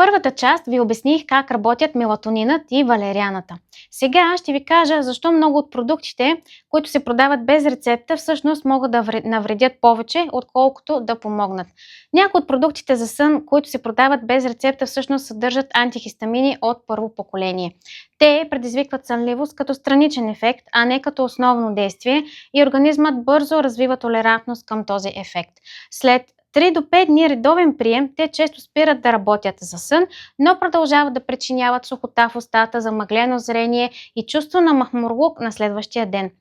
първата част ви обясних как работят мелатонинът и валерианата. Сега ще ви кажа защо много от продуктите, които се продават без рецепта, всъщност могат да навредят повече, отколкото да помогнат. Някои от продуктите за сън, които се продават без рецепта, всъщност съдържат антихистамини от първо поколение. Те предизвикват сънливост като страничен ефект, а не като основно действие, и организмът бързо развива толерантност към този ефект. След 3 до 5 дни редовен прием, те често спират да работят за сън, но продължават да причиняват сухота в устата, замъглено зрение и чувство на махмурлук на следващия ден.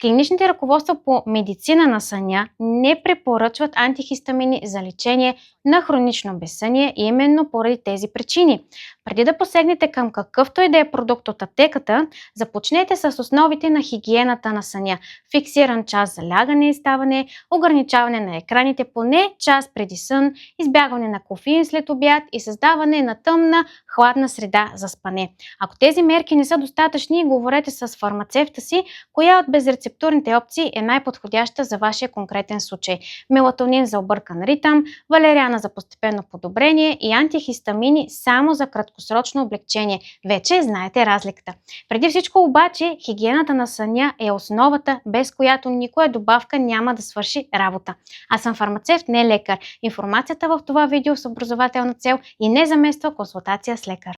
Клиничните ръководства по медицина на съня не препоръчват антихистамини за лечение на хронично безсъние именно поради тези причини. Преди да посегнете към какъвто и да е продукт от аптеката, започнете с основите на хигиената на съня. Фиксиран час за лягане и ставане, ограничаване на екраните поне час преди сън, избягване на кофеин след обяд и създаване на тъмна, хладна среда за спане. Ако тези мерки не са достатъчни, говорете с фармацевта си, коя от безрецептурните опции е най-подходяща за вашия конкретен случай. Мелатонин за объркан ритъм, валериана за постепенно подобрение и антихистамини само за краткосрочно облегчение. Вече знаете разликата. Преди всичко обаче, хигиената на съня е основата, без която никоя добавка няма да свърши работа. Аз съм фармацевт, не лекар. Информацията в това видео с образователна цел и не замества консултация с лекар.